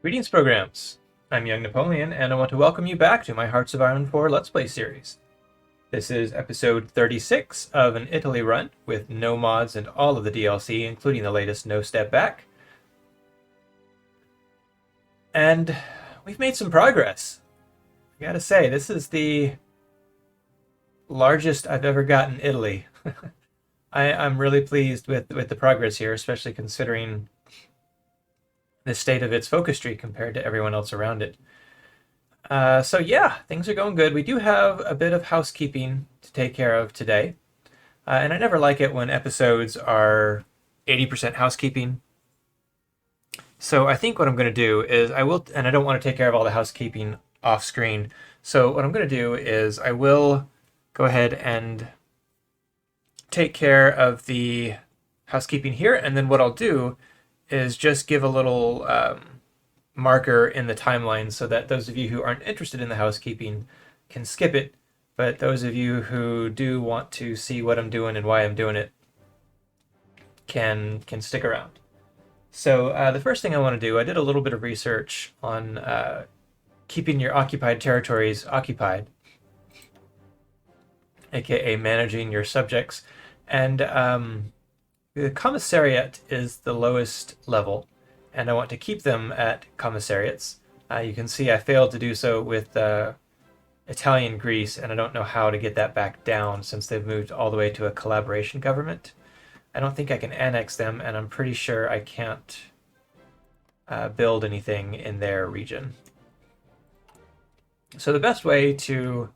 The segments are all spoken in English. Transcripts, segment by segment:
Greetings, programs! I'm Young Napoleon, and I want to welcome you back to my Hearts of Iron 4 Let's Play series. This is episode 36 of an Italy run with no mods and all of the DLC, including the latest No Step Back. And we've made some progress. I gotta say, this is the largest I've ever gotten Italy. I'm really pleased with the progress here, especially considering the state of its focus tree compared to everyone else around it. So yeah, things are going good. We do have a bit of housekeeping to take care of today. And I never like it when episodes are 80% housekeeping. So I think what I'm going to do is and I don't want to take care of all the housekeeping off screen. So what I'm going to do is I will go ahead and take care of the housekeeping here. And then what I'll do is just give a little marker in the timeline so that those of you who aren't interested in the housekeeping can skip it, but those of you who do want to see what I'm doing and why I'm doing it can stick around. So the first thing I want to do, I did a little bit of research on keeping your occupied territories occupied, aka managing your subjects, and the commissariat is the lowest level, and I want to keep them at commissariats. You can see I failed to do so with Italian Greece, and I don't know how to get that back down since they've moved all the way to a collaboration government. I don't think I can annex them, and I'm pretty sure I can't build anything in their region. So the best way to...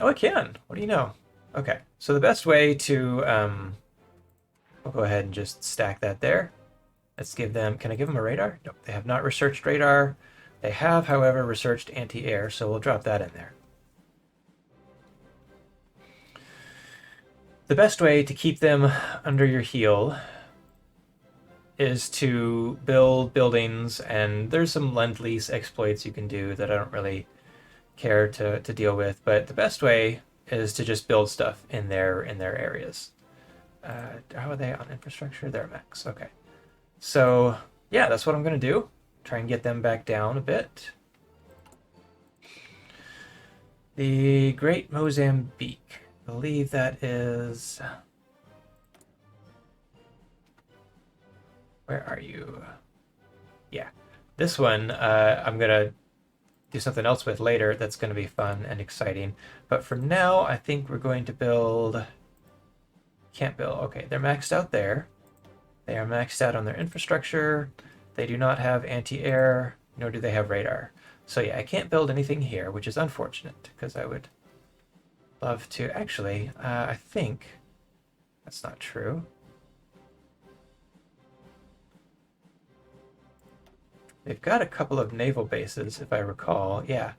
Oh, I can. What do you know? Okay, so the best way to... I'll go ahead and just stack that there. Let's give them... Can I give them a radar? Nope, they have not researched radar. They have, however, researched anti-air, so we'll drop that in there. The best way to keep them under your heel is to build buildings, and there's some lend-lease exploits you can do that I don't really care to deal with, but the best way is to just build stuff in their areas. How are they on infrastructure? They're max. Okay. So, yeah, that's what I'm going to do. Try and get them back down a bit. The Great Mozambique. I believe that is... Where are you? Yeah. This one, I'm going to do something else with later that's going to be fun and exciting. But for now, I think we're going to build... Can't build. Okay, they're maxed out there. They are maxed out on their infrastructure. They do not have anti-air, nor do they have radar. So yeah, I can't build anything here, which is unfortunate, because I would love to... Actually, I think that's not true. They've got a couple of naval bases, if I recall. Yeah.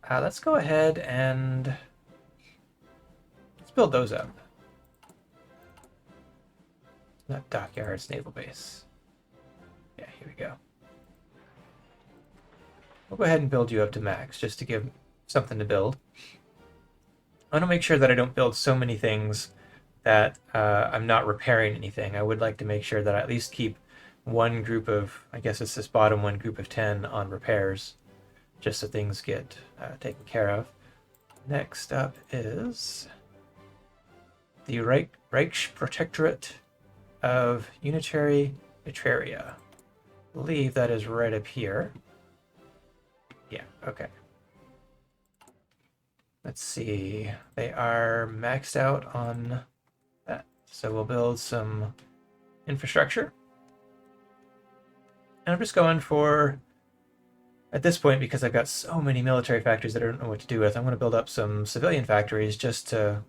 Let's go ahead and... Let's build those up. Not dockyards, naval base. Yeah, here we go. We'll go ahead and build you up to max, just to give something to build. I want to make sure that I don't build so many things that I'm not repairing anything. I would like to make sure that I at least keep one group of, I guess it's this bottom one group of 10 on repairs, just so things get taken care of. Next up is the Reichsprotectorate of Unitary Etruria. I believe that is right up here. Yeah, okay. Let's see. They are maxed out on that. So we'll build some infrastructure. And I'm just going for, at this point, because I've got so many military factories that I don't know what to do with, I'm going to build up some civilian factories just to,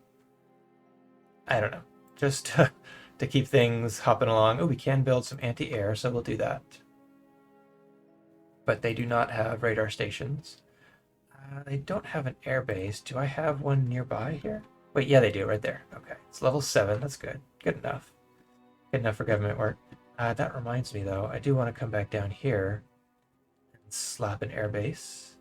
I don't know, just to keep things hopping along. Oh, we can build some anti-air, so we'll do that. But they do not have radar stations. They don't have an air base. Do I have one nearby here? Wait, yeah, they do, right there. Okay, it's level 7. That's good. Good enough. Good enough for government work. That reminds me, though, I do want to come back down here and slap an air base.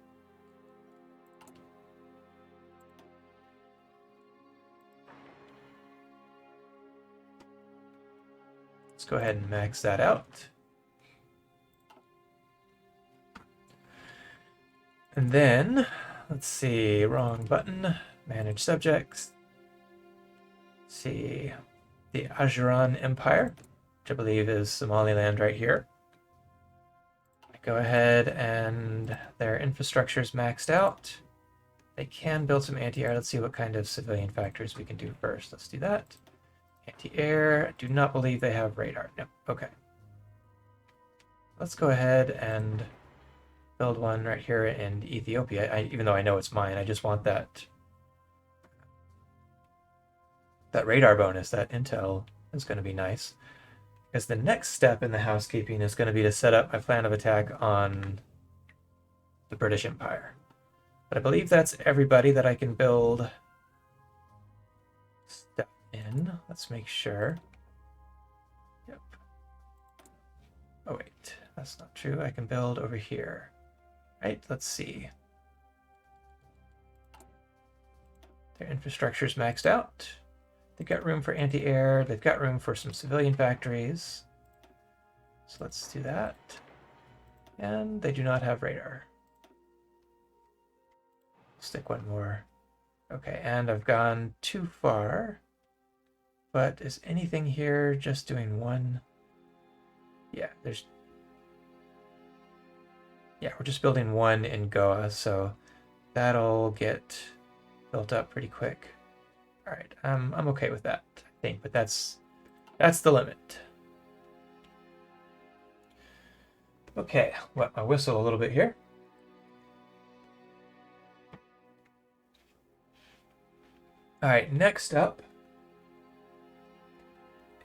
Let's go ahead and max that out. And then, let's see, wrong button, manage subjects. Let's see, the Ajuran Empire, which I believe is Somaliland right here. Go ahead and their infrastructure is maxed out. They can build some anti-air. Let's see what kind of civilian factories we can do first. Let's do that. Anti-air. I do not believe they have radar. No. Okay. Let's go ahead and build one right here in Ethiopia. Even though I know it's mine, I just want that radar bonus. That intel is going to be nice. Because the next step in the housekeeping is going to be to set up my plan of attack on the British Empire. But I believe that's everybody that I can build stuff in. Let's make sure. Yep. Oh, wait. That's not true. I can build over here. Right? Let's see. Their infrastructure's maxed out. They've got room for anti-air. They've got room for some civilian factories. So let's do that. And they do not have radar. Stick one more. Okay, and I've gone too far. But is anything here just doing one? Yeah, yeah, we're just building one in Goa, so that'll get built up pretty quick. All right, I'm okay with that, I think, but that's the limit. Okay, wet my whistle a little bit here. All right, next up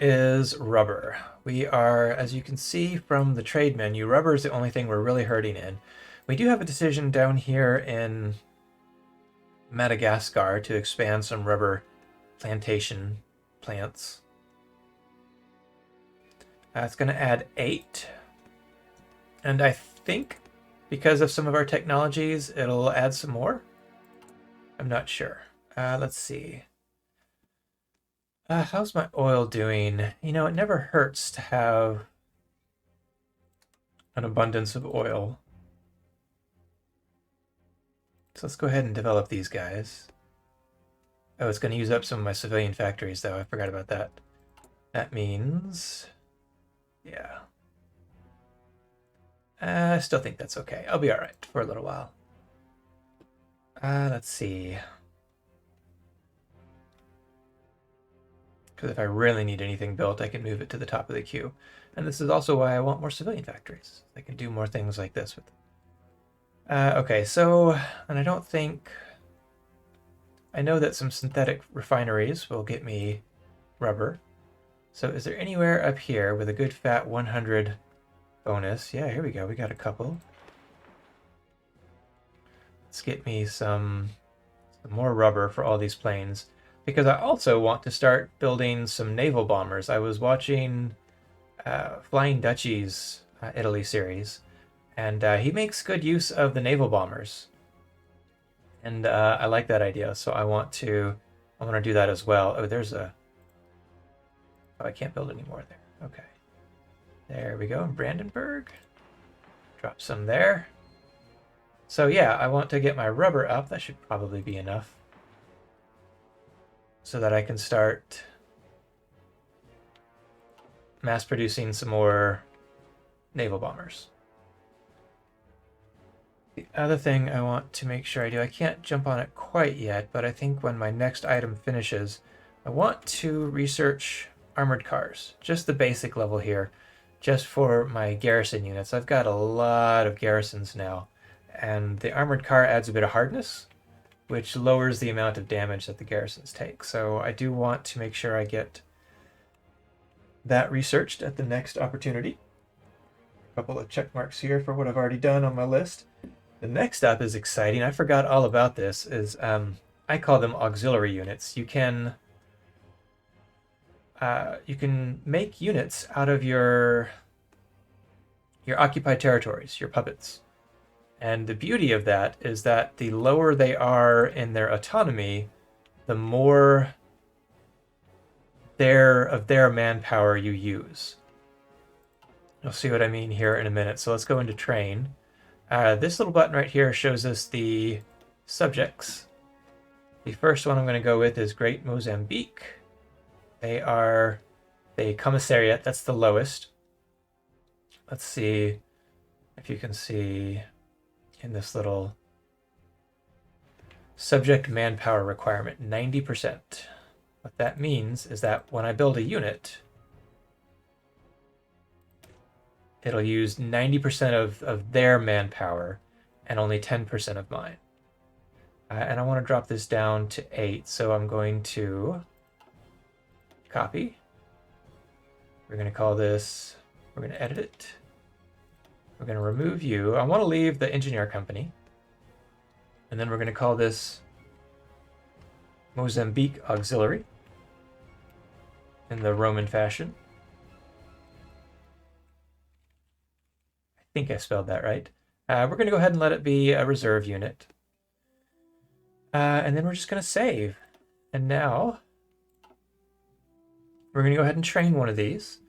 is rubber. We are, as you can see from the trade menu, rubber is the only thing we're really hurting in. We do have a decision down here in Madagascar to expand some rubber plantation plants. It's going to add 8. And I think because of some of our technologies, it'll add some more. I'm not sure. Let's see. How's my oil doing? You know, it never hurts to have an abundance of oil. So let's go ahead and develop these guys. Oh, it's going to use up some of my civilian factories, though. I forgot about that. That means... yeah. I still think that's okay. I'll be alright for a little while. Let's see. Because if I really need anything built, I can move it to the top of the queue. And this is also why I want more civilian factories. I can do more things like this with them. Okay, so, and I don't think... I know that some synthetic refineries will get me rubber. So is there anywhere up here with a good fat 100 bonus? Yeah, here we go. We got a couple. Let's get me some more rubber for all these planes. Because I also want to start building some naval bombers. I was watching Flying Dutchie's Italy series. And he makes good use of the naval bombers. And I like that idea, so I want to do that as well. Oh, there's a... oh, I can't build any more there. Okay. There we go, Brandenburg. Drop some there. So yeah, I want to get my rubber up. That should probably be enough. So that I can start mass producing some more naval bombers. The other thing I want to make sure I do, I can't jump on it quite yet, but I think when my next item finishes, I want to research armored cars, just the basic level here, just for my garrison units. I've got a lot of garrisons now, and the armored car adds a bit of hardness, which lowers the amount of damage that the garrisons take. So I do want to make sure I get that researched at the next opportunity. A couple of check marks here for what I've already done on my list. The next up is exciting. I forgot all about this. I call them auxiliary units. You can make units out of your occupied territories, your puppets. And the beauty of that is that the lower they are in their autonomy, the more of their manpower you use. You'll see what I mean here in a minute. So let's go into train. This little button right here shows us the subjects. The first one I'm going to go with is Great Mozambique. They are the commissariat, that's the lowest. Let's see if you can see in this little subject manpower requirement, 90%. What that means is that when I build a unit, it'll use 90% of their manpower and only 10% of mine. And I want to drop this down to 8, so I'm going to copy. We're going to call this, we're going to edit it. We're going to remove you. I want to leave the engineer company. And then we're going to call this Mozambique Auxiliary in the Roman fashion. I think I spelled that right. We're going to go ahead and let it be a reserve unit. And then we're just going to save. And now we're going to go ahead and train one of these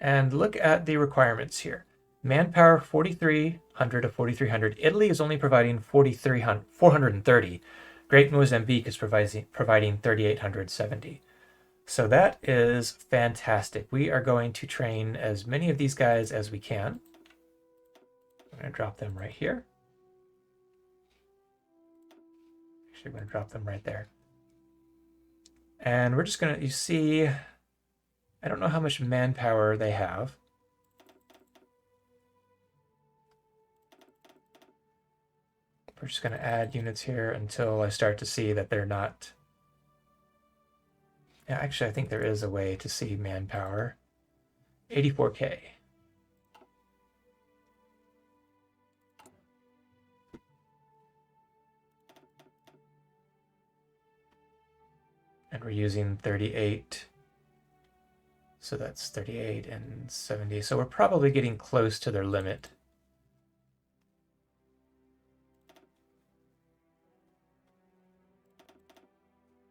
and look at the requirements here. Manpower 4,300 to 4,300. Italy is only providing 430. Great Mozambique is providing 3,870. So that is fantastic. We are going to train as many of these guys as we can. I'm going to drop them right here. Actually, I'm going to drop them right there. And we're just going to, you see, I don't know how much manpower they have. We're just going to add units here until I start to see that they're not. Yeah, actually, I think there is a way to see manpower. 84K. And we're using 38. So that's 38 and 70. So we're probably getting close to their limit.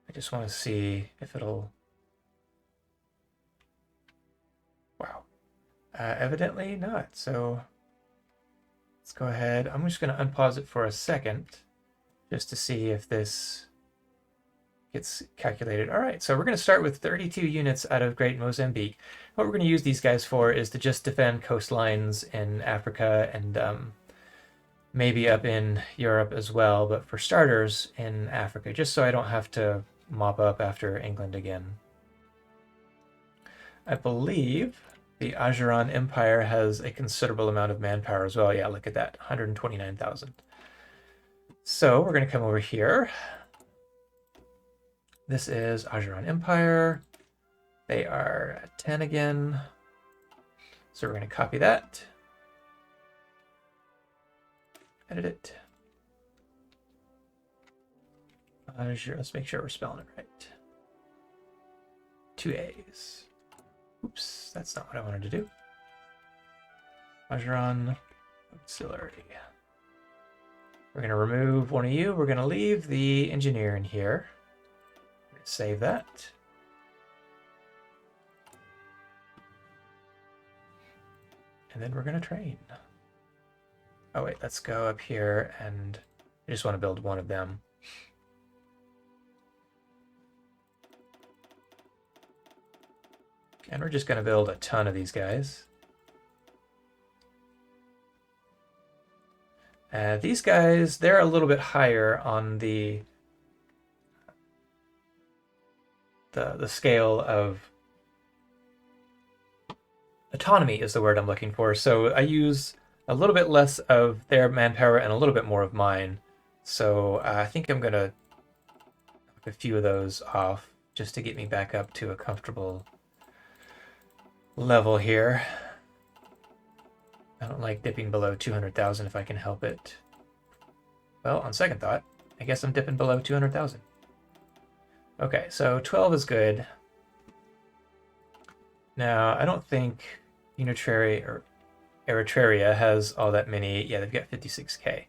I just want to see if it'll... Wow. Evidently not. So let's go ahead. I'm just going to unpause it for a second just to see if this gets calculated. All right, so we're going to start with 32 units out of Great Mozambique. What we're going to use these guys for is to just defend coastlines in Africa and maybe up in Europe as well, but for starters in Africa, just so I don't have to mop up after England again. I believe the Ajuran Empire has a considerable amount of manpower as well. Yeah, look at that, 129,000. So we're going to come over here. This is Ajuran Empire. They are at 10 again. So we're going to copy that. Edit it. Let's make sure we're spelling it right. 2 A's. Oops, that's not what I wanted to do. Ajuran Auxiliary. We're going to remove one of you. We're going to leave the engineer in here. Save that. And then we're going to train. Oh wait, let's go up here and I just want to build one of them. And we're just going to build a ton of these guys. These guys, they're a little bit higher on the scale of autonomy is the word I'm looking for. So I use a little bit less of their manpower and a little bit more of mine. So I think I'm going to knock a few of those off just to get me back up to a comfortable level here. I don't like dipping below 200,000 if I can help it. Well, on second thought, I guess I'm dipping below 200,000. Okay, so 12 is good. Now, I don't think Eritrea has all that many. Yeah, they've got 56K.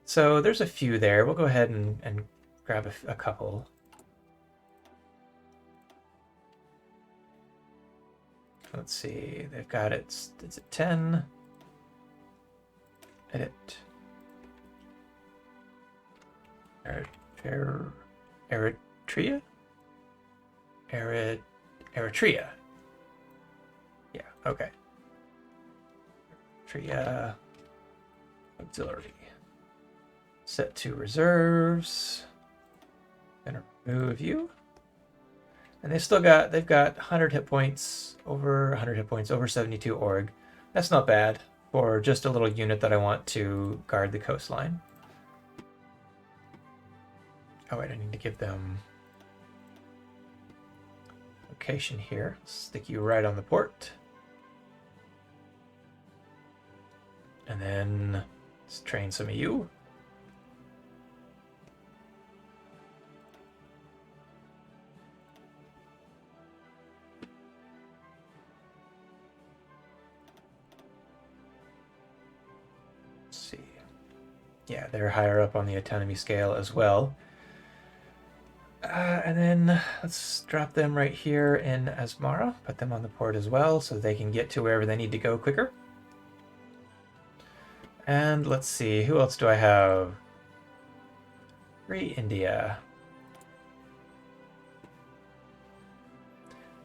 So there's a few there. We'll go ahead and grab a couple. Let's see, they've got it's at 10. Edit. Eritrea? Eritrea. Yeah, okay. Eritrea auxiliary. Set to reserves. Gonna remove you. And they've got 100 hit points, over 100 hit points, over 72 org. That's not bad for just a little unit that I want to guard the coastline. Oh wait, I need to give them location here. Stick you right on the port. And then let's train some of you. Let's see. Yeah, they're higher up on the autonomy scale as well. And then let's drop them right here in Asmara, put them on the port as well so they can get to wherever they need to go quicker. And let's see, who else do I have? Free India.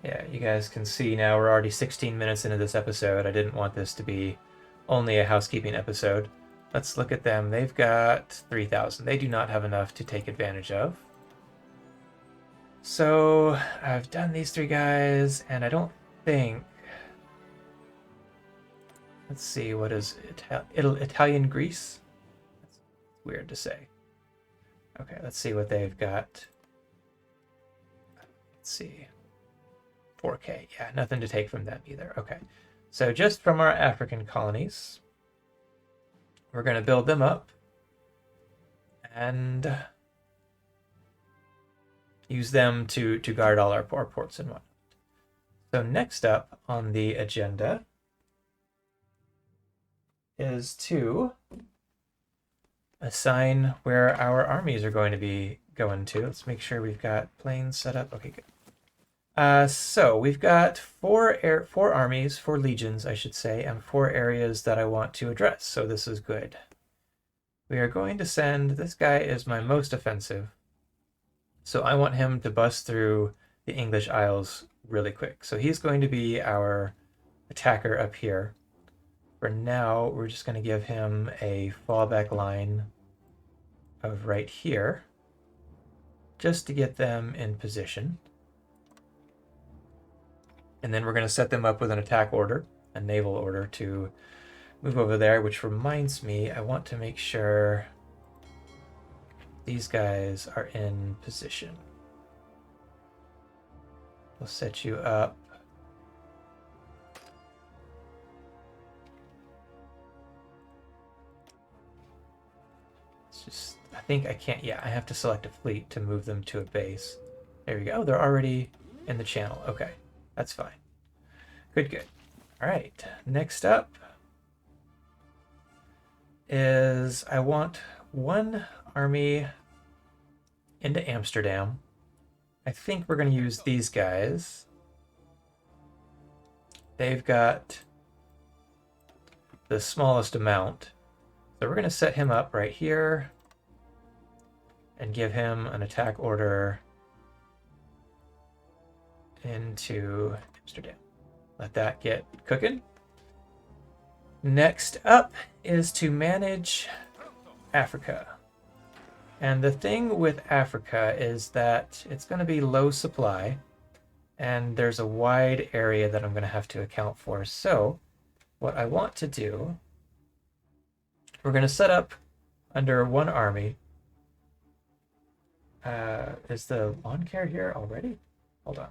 Yeah, you guys can see now we're already 16 minutes into this episode. I didn't want this to be only a housekeeping episode. Let's look at them. They've got 3,000. They do not have enough to take advantage of. So I've done these three guys, and I don't think... Let's see, what is Italian Greece? That's weird to say. Okay, let's see what they've got. Let's see. 4K. Yeah, nothing to take from them either. Okay. So just from our African colonies, we're going to build them up and use them to guard all our ports and whatnot. So next up on the agenda is to assign where our armies are going to be going to. Let's make sure we've got planes set up. Okay, good. So we've got four armies, 4 legions, I should say, and 4 areas that I want to address. So this is good. We are going to send, this guy is my most offensive. So I want him to bust through the English Isles really quick. So he's going to be our attacker up here. For now, we're just going to give him a fallback line of right here, just to get them in position. And then we're going to set them up with an attack order, a naval order to move over there, which reminds me, I want to make sure these guys are in position. We'll set you up. It's just, I think I can't, yeah, I have to select a fleet to move them to a base. There we go. They're already in the channel. Okay, that's fine. Good, good. All right, next up is I want 1 army into Amsterdam. I think we're going to use these guys. They've got the smallest amount. So we're going to set him up right here and give him an attack order into Amsterdam. Let that get cooking. Next up is to manage Africa. And the thing with Africa is that it's going to be low supply, and there's a wide area that I'm going to have to account for. So what I want to do, we're going to set up under 1 army. Is the lawn care here already? Hold on.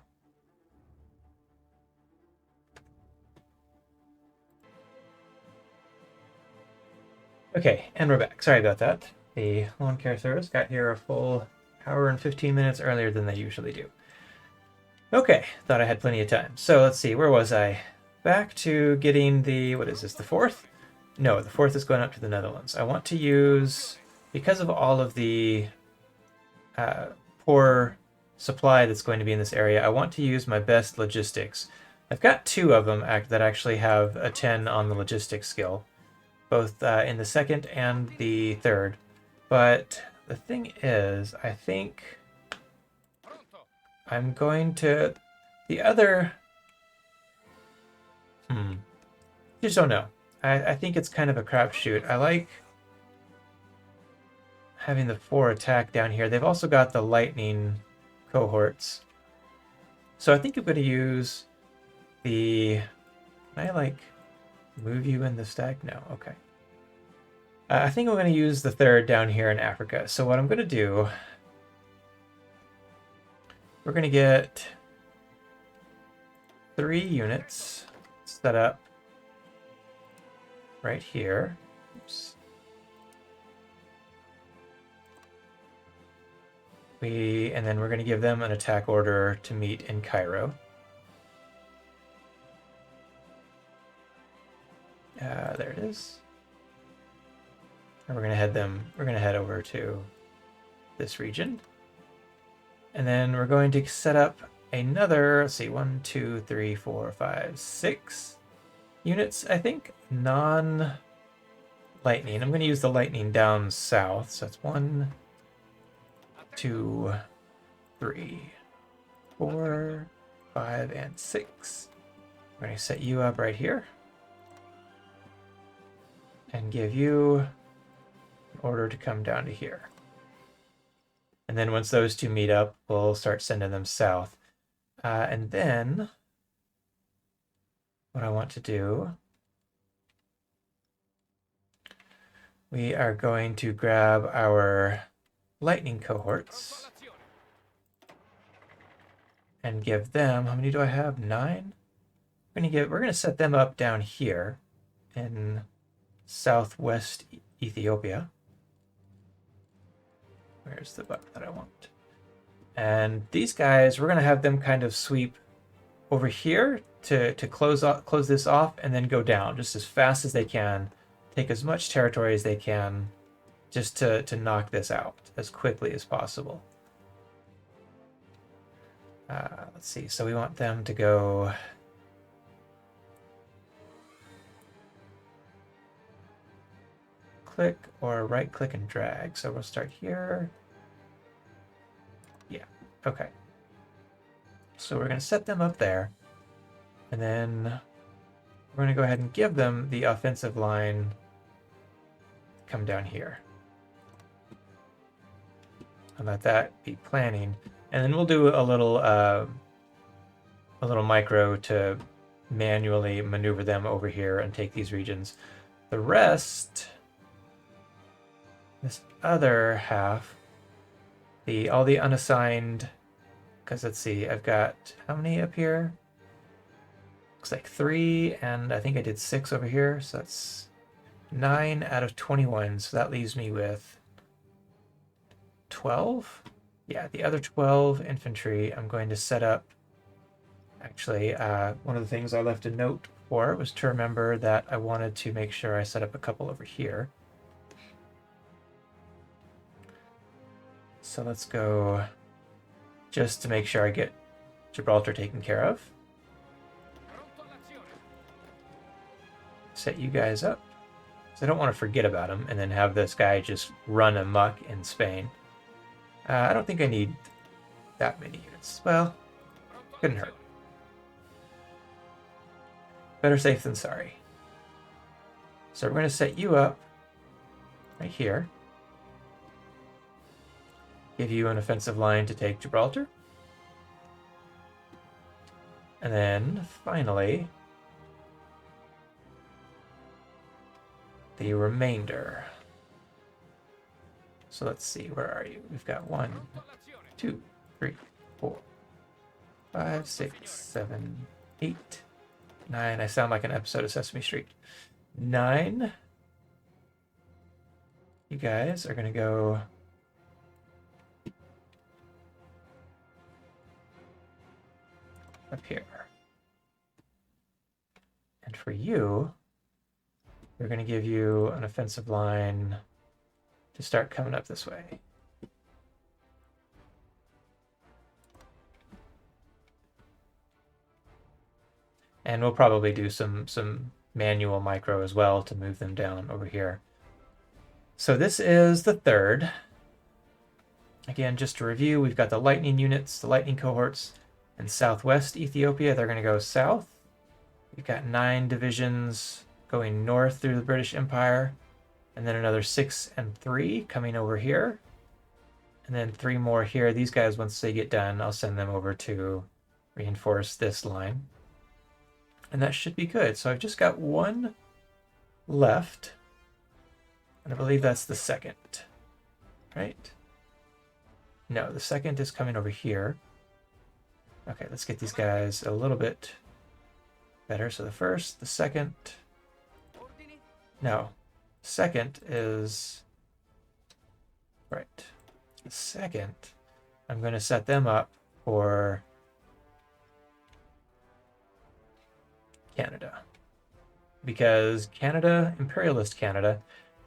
Okay, and we're back. Sorry about that. The lawn care service got here a full hour and 15 minutes earlier than they usually do. Okay, thought I had plenty of time. So let's see, where was I? Back to getting the, what is this, the 4th? No, the 4th is going up to the Netherlands. I want to use, because of all of the poor supply that's going to be in this area, I want to use my best logistics. I've got 2 of them that actually have a 10 on the logistics skill, both in the 2nd and the 3rd. But the thing is, I think I'm going to... The other... Just don't know. I think it's kind of a crapshoot. I like having the 4 attack down here. They've also got the lightning cohorts. So I think I'm going to use the... Can I, like, move you in the stack? No, okay. I think I'm going to use the 3rd down here in Africa. So what I'm going to do... We're going to get 3 units set up right here. Oops. And then we're going to give them an attack order to meet in Cairo. There it is. And we're going to head over to this region. And then we're going to set up another, let's see, 1, 2, 3, 4, 5, 6 units, I think. Non-lightning. I'm going to use the lightning down south. So that's 1, 2, 3, 4, 5, and 6. I'm going to set you up right here. And give you an order to come down to here. And then once those two meet up, we'll start sending them south. And then what I want to do, we are going to grab our lightning cohorts and give them, how many do I have? 9? We're going to set them up down here in southwest Ethiopia. Where's the button that I want? And these guys, we're going to have them kind of sweep over here to close this off and then go down just as fast as they can, take as much territory as they can, just to knock this out as quickly as possible. Let's see, so we want them to go... click or right click and drag. So we'll start here. Yeah, okay. So we're going to set them up there. And then we're going to go ahead and give them the offensive line come down here. And let that be planning. And then we'll do a little micro to manually maneuver them over here and take these regions. The rest... This other half, all the unassigned, because let's see, I've got how many up here? Looks like 3, and I think I did 6 over here, so that's 9 out of 21, so that leaves me with 12? Yeah, the other 12 infantry I'm going to set up. Actually, one of the things I left a note for was to remember that I wanted to make sure I set up a couple over here. So let's go just to make sure I get Gibraltar taken care of. Set you guys up. So I don't want to forget about him and then have this guy just run amok in Spain. I don't think I need that many units. Well, couldn't hurt. Better safe than sorry. So we're going to set you up right here. Give you an offensive line to take Gibraltar. And then, finally, the remainder. So let's see, where are you? We've got 1, 2, 3, 4, 5, 6, 7, 8, 9. I sound like an episode of Sesame Street. 9. You guys are going to go... up here. And for you, we're going to give you an offensive line to start coming up this way. And we'll probably do some manual micro as well to move them down over here. So this is the 3rd. Again, just to review, we've got the lightning units, the lightning cohorts in southwest Ethiopia. They're going to go south. We've got 9 divisions going north through the British Empire, and then another 6 and 3 coming over here, and then 3 more here. These guys, once they get done, I'll send them over to reinforce this line. And that should be good. So I've just got 1 left, and I believe that's the second, right? No, the second is coming over here. Okay, let's get these guys a little bit better. So the first, the second, no, second is, right. The second, I'm going to set them up for Canada. Because Canada, imperialist Canada,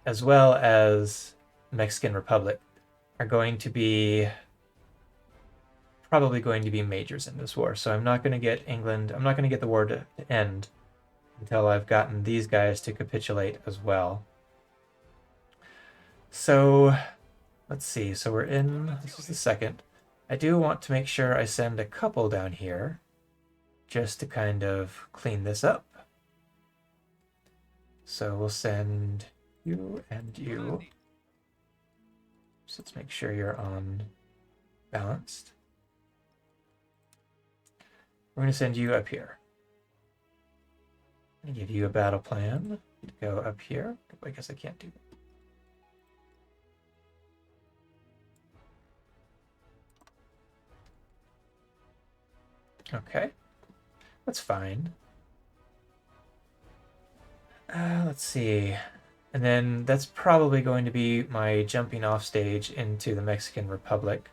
as well as Mexican Republic, are going to be probably going to be majors in this war. So I'm not going to get England, I'm not going to get the war to end until I've gotten these guys to capitulate as well. So let's see. So we're in, this is the second. I do want to make sure I send a couple down here just to kind of clean this up. So we'll send you and you. So let's make sure you're on balanced. We're going to send you up here. I'm going to give you a battle plan to go up here. I guess I can't do that. Okay, that's fine. Let's see. And then that's probably going to be my jumping off stage into the Mexican Republic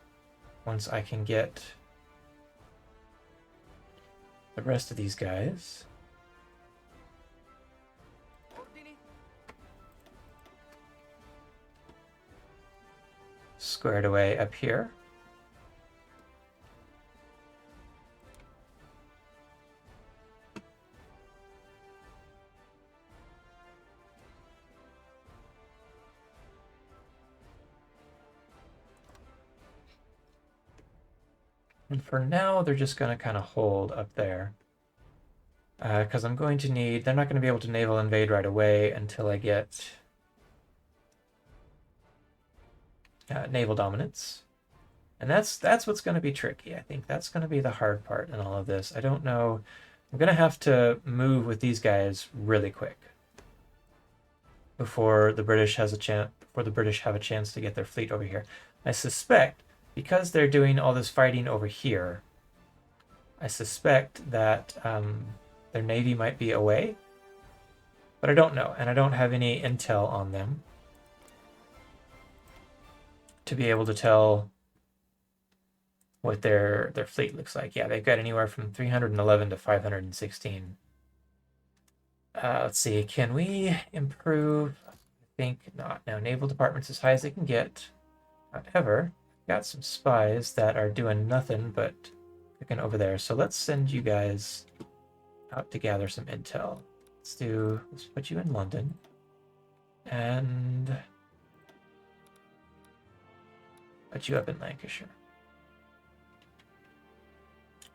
once I can get the rest of these guys squared away up here. And for now, they're just going to kind of hold up there. Because I'm going to need, they're not going to be able to naval invade right away until I get naval dominance. And that's what's going to be tricky. I think that's going to be the hard part in all of this. I don't know. I'm going to have to move with these guys really quick before the British have a chance to get their fleet over here. I suspect, because they're doing all this fighting over here, I suspect that their navy might be away, but I don't know, and I don't have any intel on them to be able to tell what their fleet looks like. Yeah, they've got anywhere from 311 to 516. Let's see, can we improve? I think not. Now, naval department's as high as they can get. However, got some spies that are doing nothing but cooking over there. So let's send you guys out to gather some intel. Let's put you in London. And put you up in Lancashire.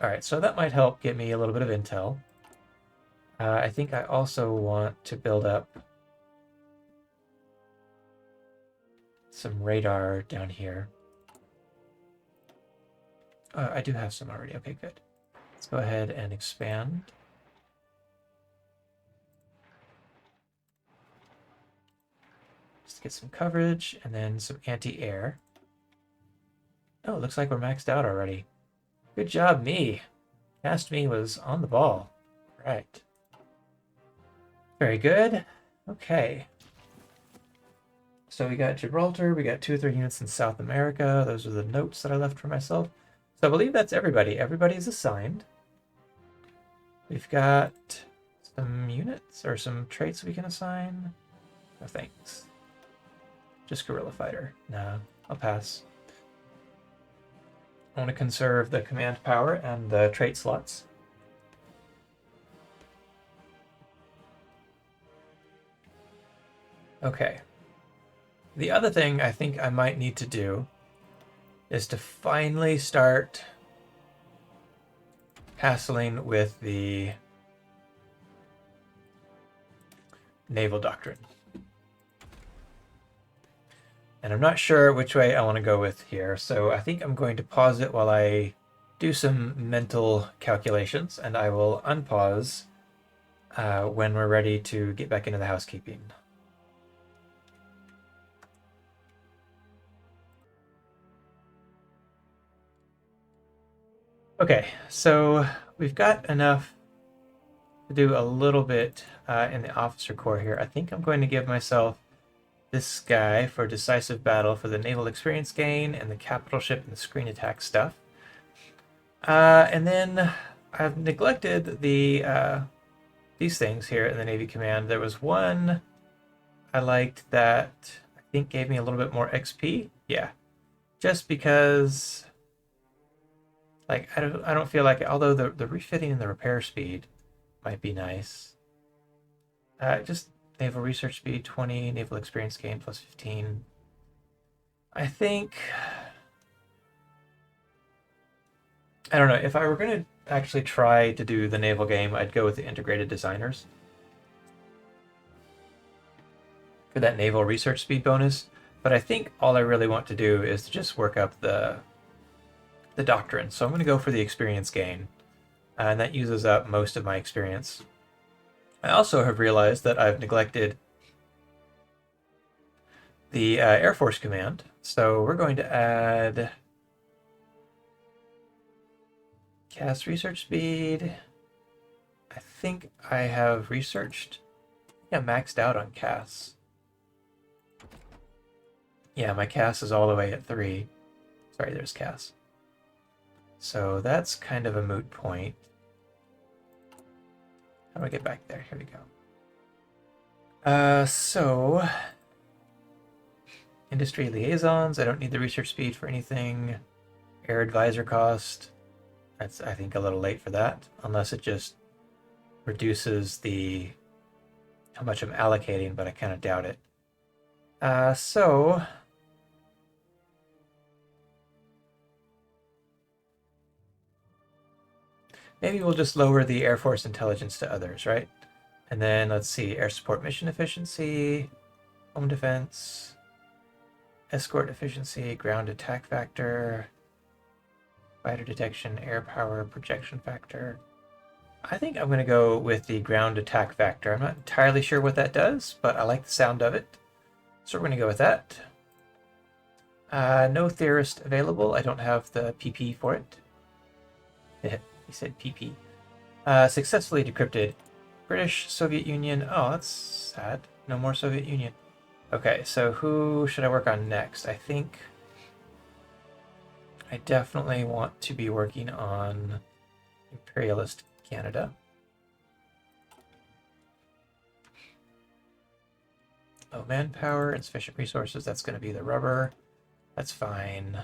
All right, so that might help get me a little bit of intel. I think I also want to build up some radar down here. I do have some already. Okay, good. Let's go ahead and expand. Just to get some coverage and then some anti-air. Oh, it looks like we're maxed out already. Good job, me. Cast me was on the ball. Right. Very good. Okay. So we got Gibraltar, we got 2 or 3 units in South America. Those are the notes that I left for myself. So I believe that's everybody. Everybody is assigned. We've got some units or some traits we can assign. No thanks. Just guerrilla fighter. Nah, I'll pass. I want to conserve the command power and the trait slots. Okay. The other thing I think I might need to do is to finally start hassling with the naval doctrine. And I'm not sure which way I want to go with here, so I think I'm going to pause it while I do some mental calculations, and I will unpause when we're ready to get back into the housekeeping. Okay, so we've got enough to do a little bit in the officer corps here. I think I'm going to give myself this guy for decisive battle for the naval experience gain and the capital ship and the screen attack stuff. And then I've neglected these things here in the Navy Command. There was one I liked that I think gave me a little bit more XP. Yeah, just because, like, I don't feel like it, although the refitting and the repair speed might be nice. Just naval research speed 20, naval experience gain plus 15. I think, I don't know, if I were going to actually try to do the naval game, I'd go with the integrated designers for that naval research speed bonus. But I think all I really want to do is to just work up the doctrine. So I'm going to go for the experience gain, and that uses up most of my experience. I also have realized that I've neglected the Air Force Command, so we're going to add cast research speed. I think I have researched, yeah, maxed out on casts. Yeah, my cast is all the way at 3. Sorry, there's cast. So that's kind of a moot point. How do I get back there? Here we go. So industry liaisons. I don't need the research speed for anything. Air advisor cost. That's, I think, a little late for that, unless it just reduces the how much I'm allocating, but I kind of doubt it. So maybe we'll just lower the Air Force intelligence to others, right? And then let's see, air support mission efficiency, home defense, escort efficiency, ground attack factor, fighter detection, air power, projection factor. I think I'm going to go with the ground attack factor. I'm not entirely sure what that does, but I like the sound of it. So we're going to go with that. No theorist available. I don't have the PP for it. He said PP. Successfully decrypted. British, Soviet Union. Oh, that's sad. No more Soviet Union. Okay, so who should I work on next? I think I definitely want to be working on imperialist Canada. Low manpower, insufficient resources. That's going to be the rubber. That's fine.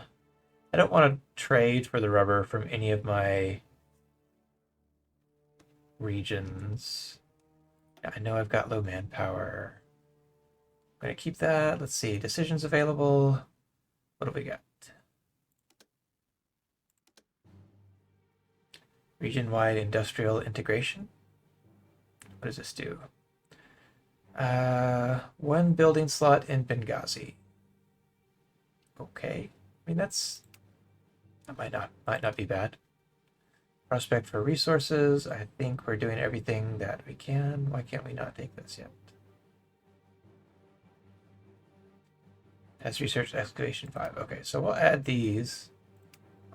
I don't want to trade for the rubber from any of my regions. I know I've got low manpower. I'm going to keep that. Let's see. Decisions available. What do we got? Region-wide industrial integration. What does this do? One building slot in Benghazi. Okay. I mean, that might not be bad. Prospect for resources. I think we're doing everything that we can. Why can't we not take this yet? Test research excavation 5. Okay, so we'll add these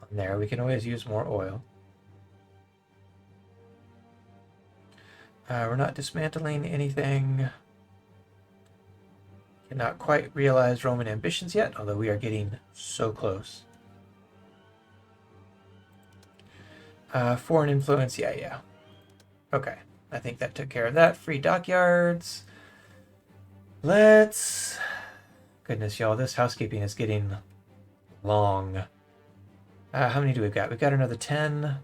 on there. We can always use more oil. We're not dismantling anything. Cannot quite realize Roman ambitions yet, although we are getting so close. Foreign influence, yeah. Okay, I think that took care of that. Free dockyards. Let's... Goodness, y'all, this housekeeping is getting long. How many do we got? We've got another 10.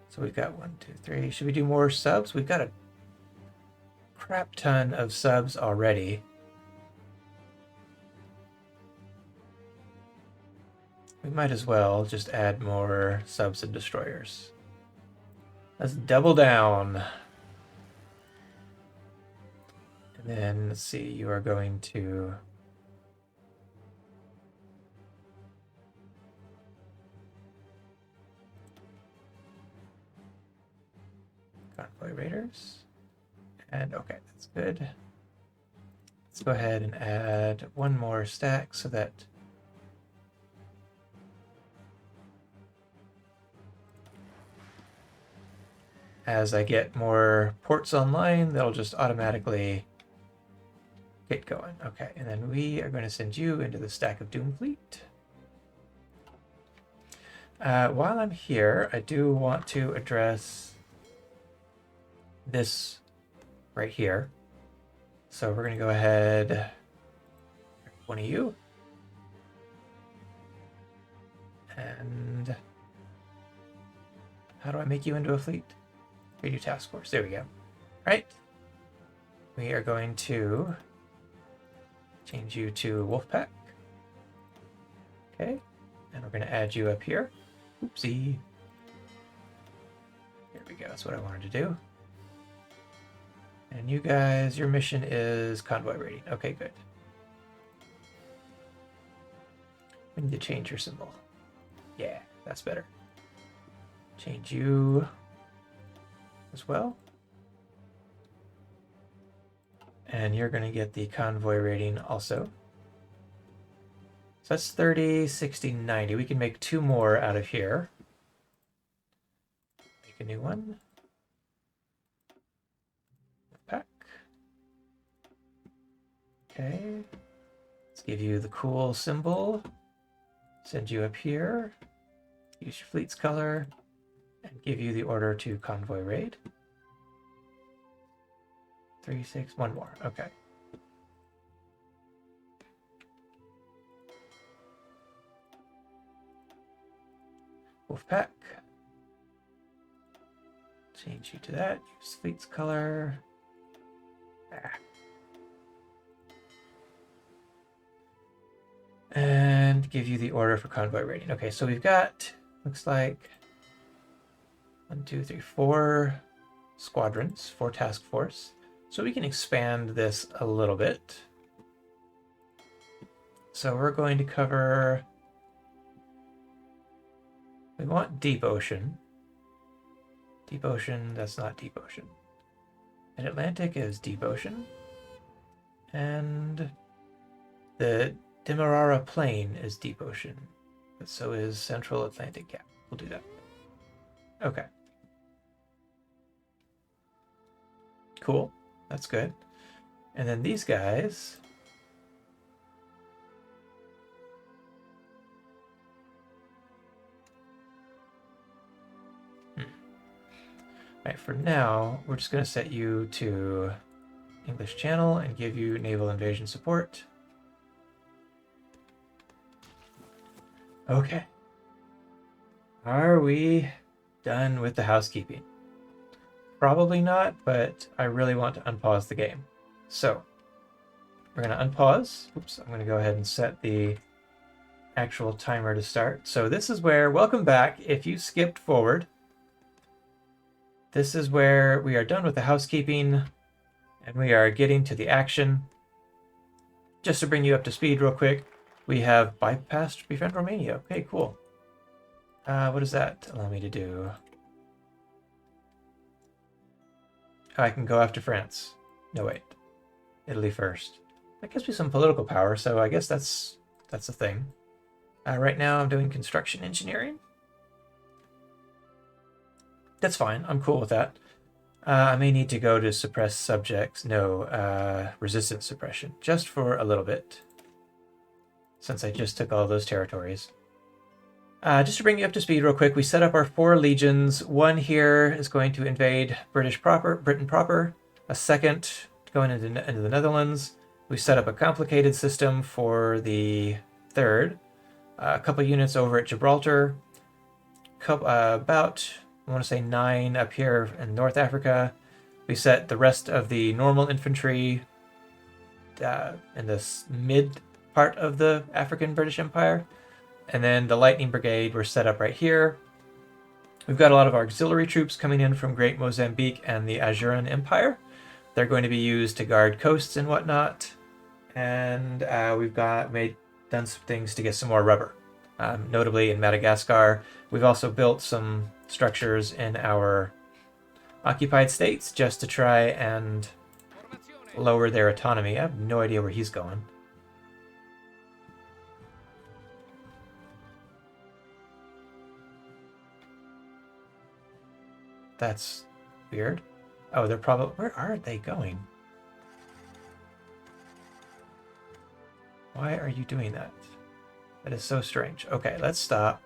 So we've got 1, 2, 3. Should we do more subs? We've got a crap ton of subs already. We might as well just add more subs and destroyers. Let's double down. And then, let's see, you are going to... Convoy Raiders. And okay, that's good. Let's go ahead and add one more stack so that as I get more ports online, they'll just automatically get going. Okay, and then we are going to send you into the stack of Doom Fleet. While I'm here, I do want to address this right here. So we're going to go ahead, one of you, and how do I make you into a fleet? Radio task force. There we go. Right. We are going to change you to Wolfpack. Okay. And we're going to add you up here. Oopsie. There we go. That's what I wanted to do. And you guys, your mission is convoy raiding. Okay, good. We need to change your symbol. Yeah, that's better. Change you as well. And you're going to get the convoy rating also. So that's 30, 60, 90. We can make 2 more out of here. Make a new one. Pack. Okay. Let's give you the cool symbol. Send you up here. Use your fleet's color. And give you the order to convoy raid. 3, 6, 1 more. Okay. Wolfpack. Change you to that. Use fleet's color. And give you the order for convoy raiding. Okay, so we've got, looks like 1, 2, 3, 4 squadrons, 4 task force. So we can expand this a little bit. So we're going to cover, we want deep ocean. Deep ocean, that's not deep ocean. And Atlantic is deep ocean. And the Demerara Plain is deep ocean. But so is Central Atlantic. Yeah, we'll do that. Okay. Cool. That's good. And then these guys. Right, for now, we're just going to set you to English Channel and give you naval invasion support. Okay. Are we done with the housekeeping? Probably not, but I really want to unpause the game. So, we're going to unpause. Oops, I'm going to go ahead and set the actual timer to start. So this is where, welcome back. If you skipped forward, this is where we are done with the housekeeping and we are getting to the action. Just to bring you up to speed real quick, we have bypassed Befriend Romania. Okay, cool. What does that allow me to do? I can go after France. No, wait. Italy first. That gives me some political power, so I guess that's a thing. Right now I'm doing construction engineering. That's fine. I'm cool with that. I may need to go to suppress subjects. No, resistance suppression. Just for a little bit. Since I just took all those territories. Just to bring you up to speed real quick, we set up our 4 legions. One here is going to invade Britain proper. A second going into the Netherlands. We set up a complicated system for the third. A couple units over at Gibraltar. About, I want to say 9 up here in North Africa. We set the rest of the normal infantry in this mid part of the African British Empire. And then the Lightning Brigade were set up right here. We've got a lot of auxiliary troops coming in from Great Mozambique and the Ajuran Empire. They're going to be used to guard coasts and whatnot. And we've done some things to get some more rubber. Notably in Madagascar, we've also built some structures in our occupied states just to try and lower their autonomy. I have no idea where he's going. That's weird. Oh, they're probably... Where are they going? Why are you doing that? That is so strange. Okay, let's stop.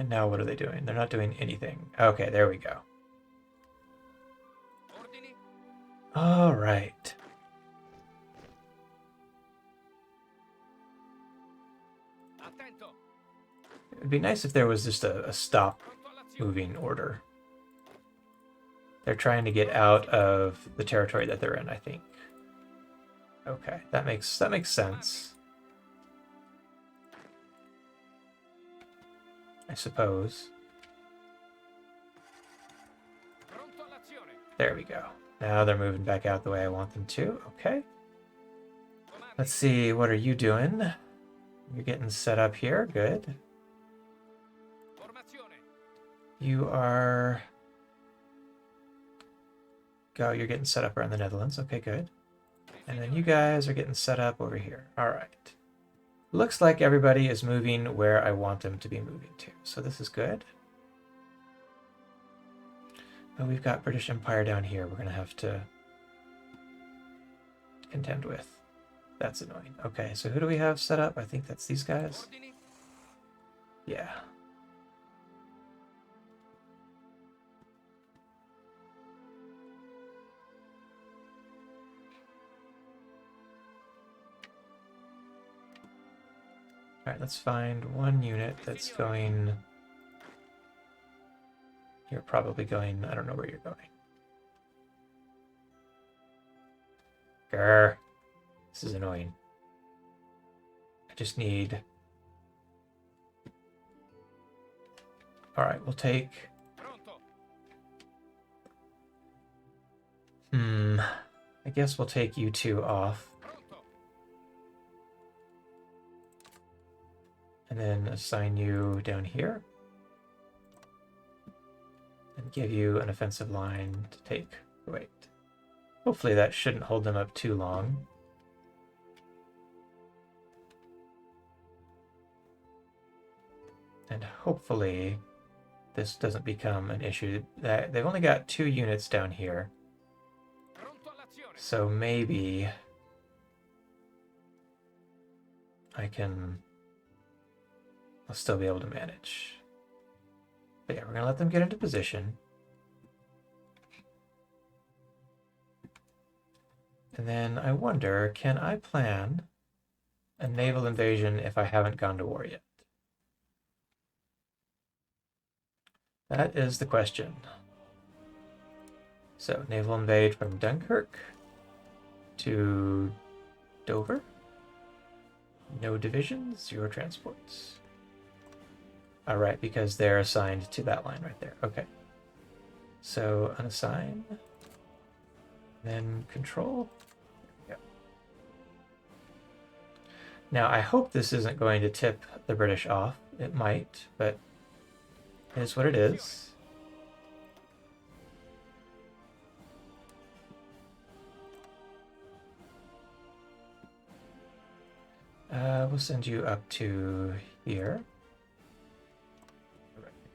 And now what are they doing? They're not doing anything. Okay, there we go. All right. It would be nice if there was just a stop moving order. They're trying to get out of the territory that they're in, I think. Okay, that makes sense. I suppose. There we go. Now they're moving back out the way I want them to. Okay. Let's see, what are you doing? You're getting set up here. Good. You are... Go, you're getting set up around the Netherlands. Okay, good. And then you guys are getting set up over here. All right. Looks like everybody is moving where I want them to be moving to. So this is good. But we've got British Empire down here we're going to have to contend with. That's annoying. Okay, so who do we have set up? I think that's these guys. Yeah. Alright, let's find one unit that's going... You're probably going... I don't know where you're going. Grr. This is annoying. I just need... Alright, we'll take... I guess we'll take you two off. And then assign you down here. And give you an offensive line to take. Wait. Hopefully that shouldn't hold them up too long. And hopefully this doesn't become an issue. They've only got 2 units down here. So maybe I'll still be able to manage. But yeah, we're going to let them get into position. And then I wonder, can I plan a naval invasion if I haven't gone to war yet? That is the question. So, naval invade from Dunkirk to Dover. No divisions, 0 transports. Alright, because they're assigned to that line right there. Okay. So, unassign. Then control. There we go. Now, I hope this isn't going to tip the British off. It might, but it is what it is. We'll send you up to here.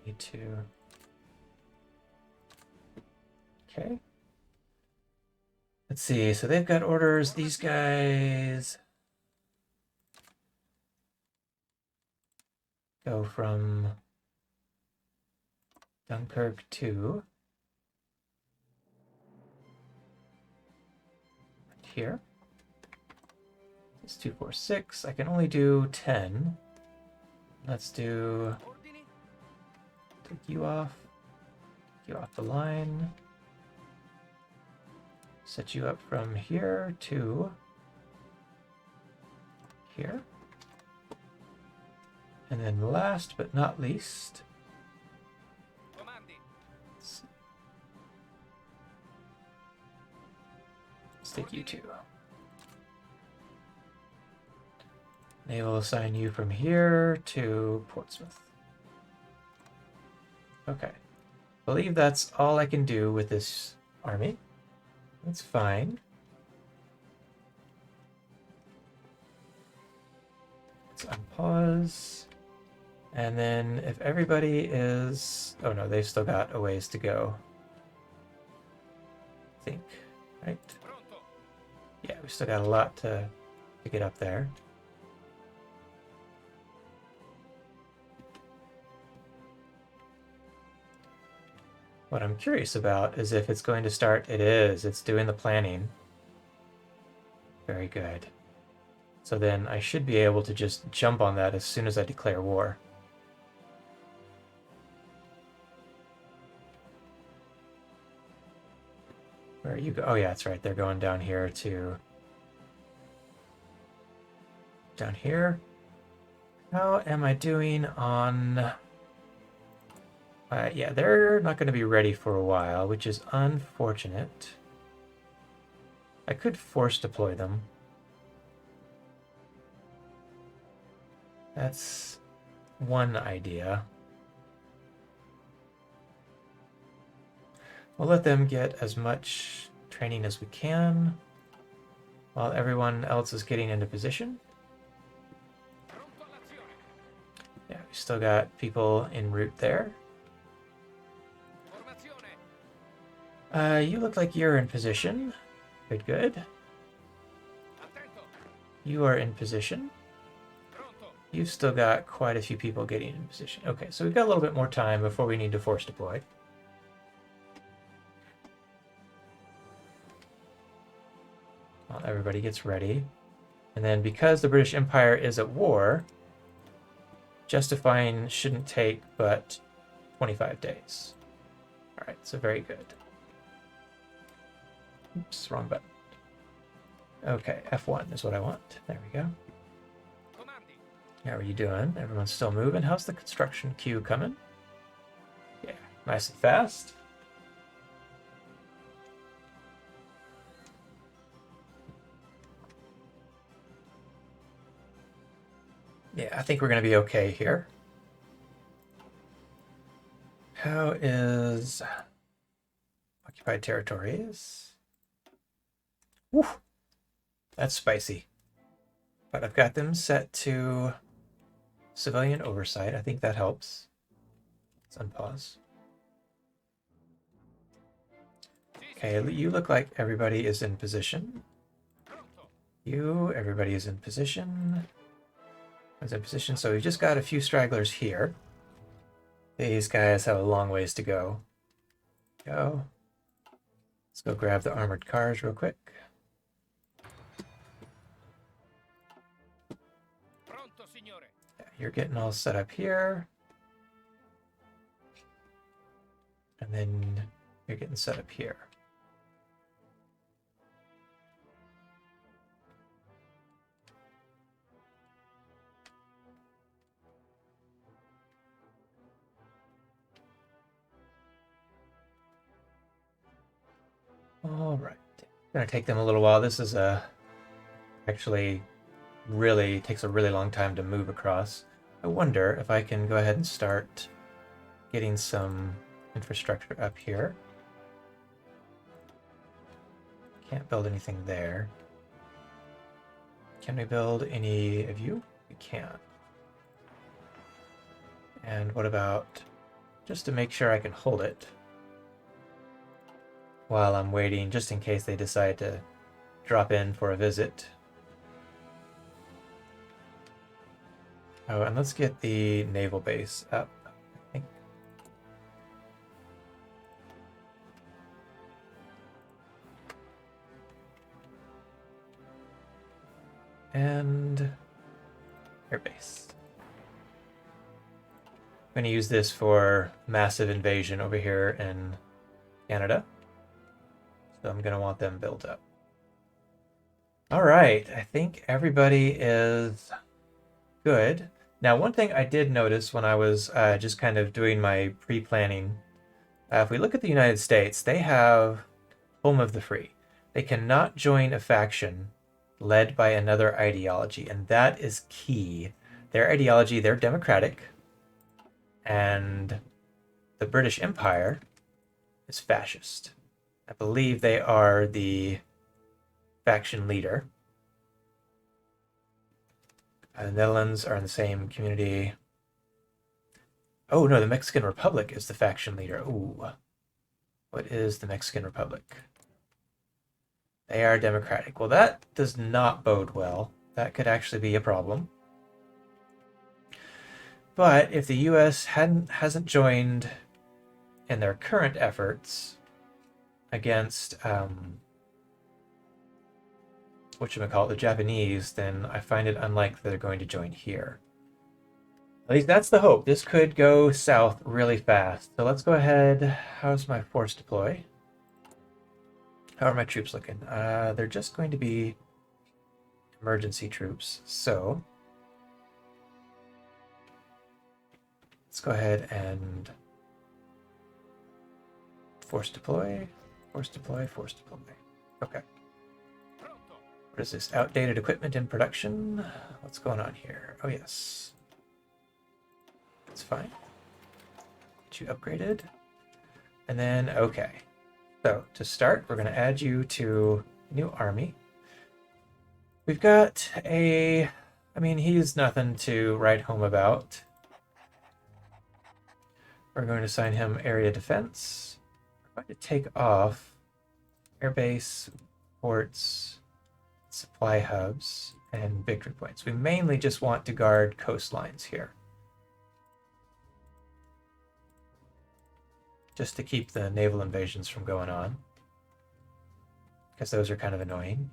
Need to... Okay. Let's see, so they've got orders. These guys go from Dunkirk to here. It's 2, 4, 6. I can only do 10. Let's do... Take you off. Take you off the line. set you up from here to here. And then last but not least, stick you two. They will assign you from here to Portsmouth. Okay. I believe that's all I can do with this army. That's fine. Let's unpause. And then if everybody is... Oh no, they've still got a ways to go. I think, right? Yeah, we still got a lot to get up there. What I'm curious about is if it's going to start... It is. It's doing the planning. Very good. So then I should be able to just jump on that as soon as I declare war. Where are you go? Oh yeah, that's right. They're going down here to... Down here. How am I doing on... yeah, they're not going to be ready for a while, which is unfortunate. I could force deploy them. That's one idea. We'll let them get as much training as we can while everyone else is getting into position. Yeah, we still got people en route there. You look like you're in position. Good, good. You are in position. You've still got quite a few people getting in position. Okay, so we've got a little bit more time before we need to force deploy. Well, everybody gets ready. And then because the British Empire is at war, justifying shouldn't take but 25 days. All right, so very good. Oops, wrong button. Okay, F1 is what I want. There we go. How are you doing? Everyone's still moving. How's the construction queue coming? Yeah, nice and fast. Yeah, I think we're going to be okay here. How is occupied territories? Woo! That's spicy. But I've got them set to civilian oversight. I think that helps. Let's unpause. Okay, you look like everybody is in position. Everybody is in position. Is in position, so we've just got a few stragglers here. These guys have a long ways to go. Let's go grab the armored cars real quick. Yeah, you're getting all set up here. And then you're getting set up here. All right. Gonna take them a little while. This is actually really takes a really long time to move across. I wonder if I can go ahead and start getting some infrastructure up here. Can't build anything there. Can we build any of you? We can. And what about, just to make sure I can hold it while I'm waiting, just in case they decide to drop in for a visit. Oh, and let's get the naval base up, I think. And air base. I'm going to use this for massive invasion over here in Canada. So I'm going to want them built up. All right, I think everybody is good. Now, one thing I did notice when I was just kind of doing my pre-planning, if we look at the United States, they have Home of the Free. They cannot join a faction led by another ideology, and that is key. Their ideology, they're democratic, and the British Empire is fascist. I believe they are the faction leader. The Netherlands are in the same community. Oh no, the Mexican Republic is the faction leader. Ooh. What is the Mexican Republic? They are democratic. Well, that does not bode well. That could actually be a problem. But if the US hasn't joined in their current efforts against whatchamacallit, the Japanese, then I find it unlikely they're going to join here. At least that's the hope. This could go south really fast. So let's go ahead. How's my force deploy? How are my troops looking? They're just going to be emergency troops. So let's go ahead and force deploy, force deploy, force deploy. Okay. What is this? Outdated equipment in production? What's going on here? Oh, yes. That's fine. Get you upgraded. And then, okay. So, to start, we're going to add you to new army. We've got a... I mean, he's nothing to write home about. We're going to assign him area defense. We're going to take off airbase, ports, supply hubs, and victory points. We mainly just want to guard coastlines here, just to keep the naval invasions from going on, because those are kind of annoying.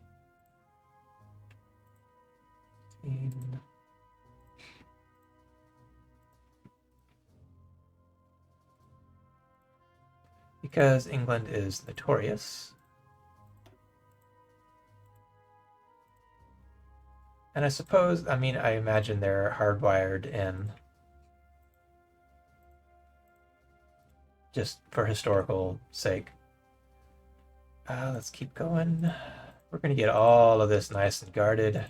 Because England is notorious. And I suppose, I mean, I imagine they're hardwired in just for historical sake. Let's keep going. We're going to get all of this nice and guarded.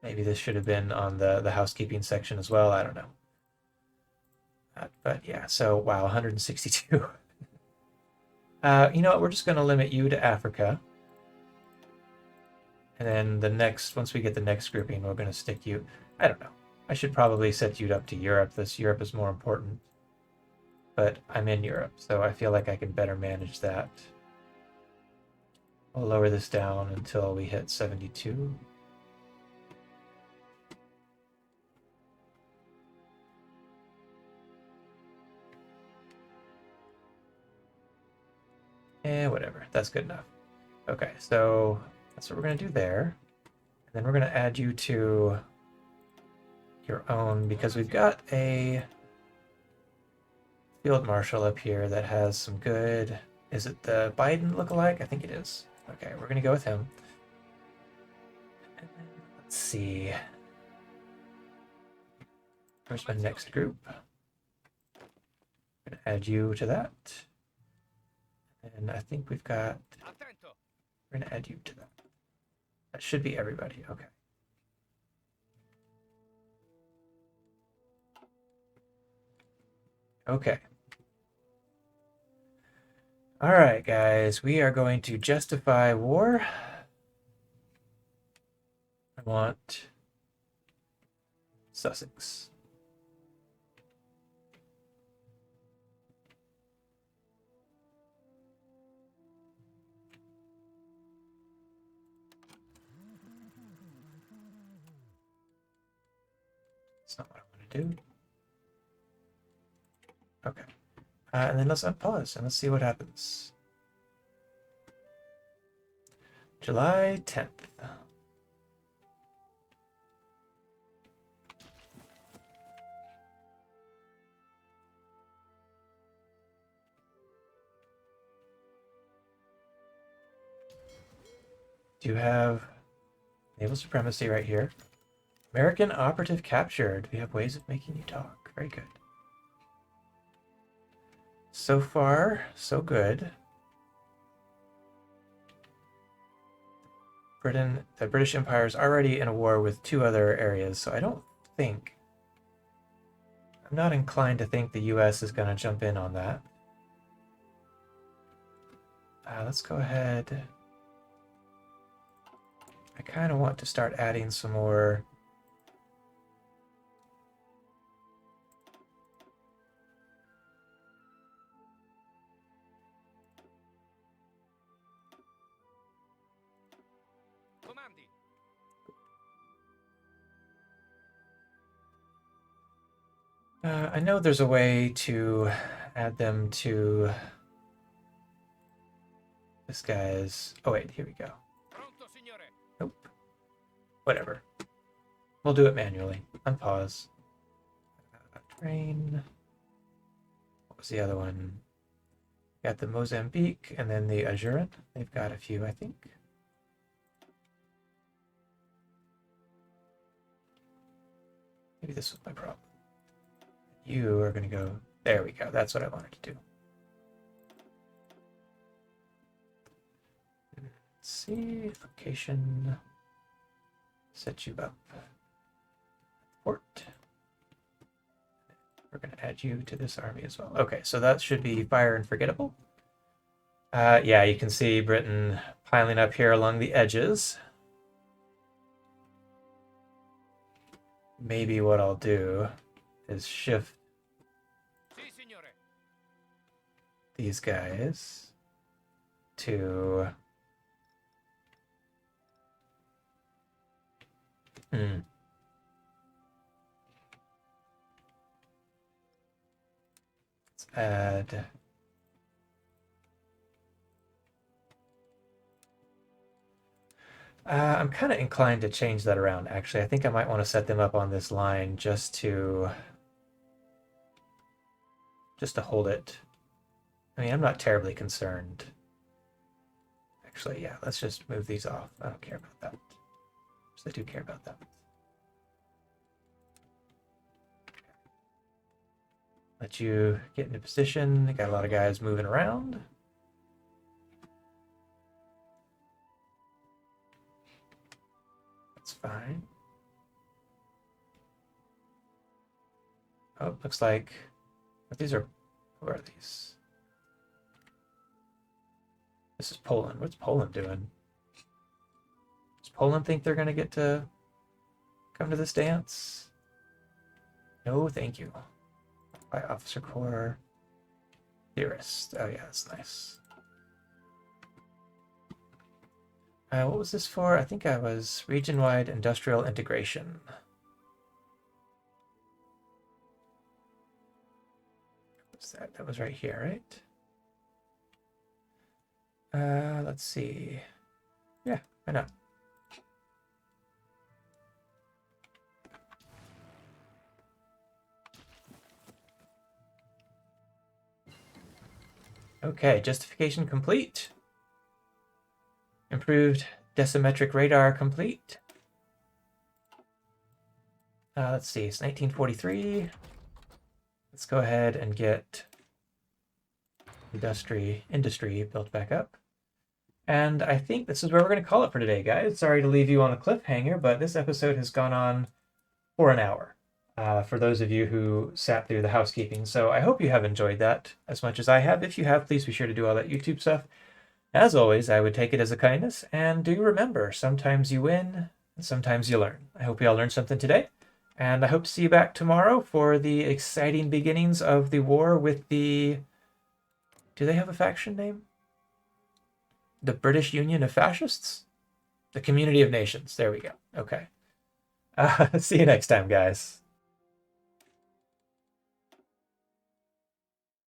Maybe this should have been on the housekeeping section as well. I don't know. But yeah, so wow, 162. You know what? We're just going to limit you to Africa. And then the next, once we get the next grouping, we're going to stick you. I don't know. I should probably set you up to Europe. Europe is more important. But I'm in Europe, so I feel like I can better manage that. We'll lower this down until we hit 72. Whatever. That's good enough. Okay, so that's what we're going to do there. And then we're going to add you to your own, because we've got a field marshal up here that has some good... Is it the Biden lookalike? I think it is. Okay, we're going to go with him. And then, let's see. Where's my next group? I'm going to add you to that. And I think we've got... We're going to add you to that. That should be everybody. Okay. Okay. All right, guys. We are going to justify war. I want Sussex. That's not what I want to do. Okay. And then let's unpause and let's see what happens. July 10th. do have naval supremacy right here. American operative captured. We have ways of making you talk. Very good. So far, so good. The British Empire is already in a war with 2 other areas, so I don't think... I'm not inclined to think the US is going to jump in on that. Let's go ahead. I kind of want to start adding some more... I know there's a way to add them to this guy's... Oh wait, here we go. Nope. Whatever. We'll do it manually. Unpause. Train. What was the other one? Got the Mozambique and then the Ajuran. They've got a few, I think. Maybe this was my problem. You are going to go... There we go. That's what I wanted to do. Let's see. Location. Set you up. Port. We're going to add you to this army as well. Okay, so that should be fire and forgettable. Yeah, you can see Britain piling up here along the edges. Maybe what I'll do is shift these guys to... Let's add... I'm kind of inclined to change that around, actually. I think I might want to set them up on this line just to hold it. I mean, I'm not terribly concerned. Actually, yeah, let's just move these off. I don't care about that. Because I do care about that. Let you get into position. Got a lot of guys moving around. That's fine. Oh, looks like these are... Who are these? This is Poland. What's Poland doing? Does Poland think they're going to get to come to this dance? No, thank you. By Officer Corps. Theorist. Oh yeah, that's nice. What was this for? I think I was region-wide industrial integration. What's that? That was right here, right? Let's see. Yeah, why not? Okay, justification complete. Improved decimetric radar complete. Let's see, it's 1943. Let's go ahead and get industry built back up. And I think this is where we're going to call it for today, guys. Sorry to leave you on a cliffhanger, but this episode has gone on for an hour for those of you who sat through the housekeeping. So I hope you have enjoyed that as much as I have. If you have, please be sure to do all that YouTube stuff. As always, I would take it as a kindness. And do remember, sometimes you win, and sometimes you learn. I hope you all learned something today. And I hope to see you back tomorrow for the exciting beginnings of the war with the... Do they have a faction name? The British Union of Fascists? The Community of Nations. There we go. Okay. See you next time, guys.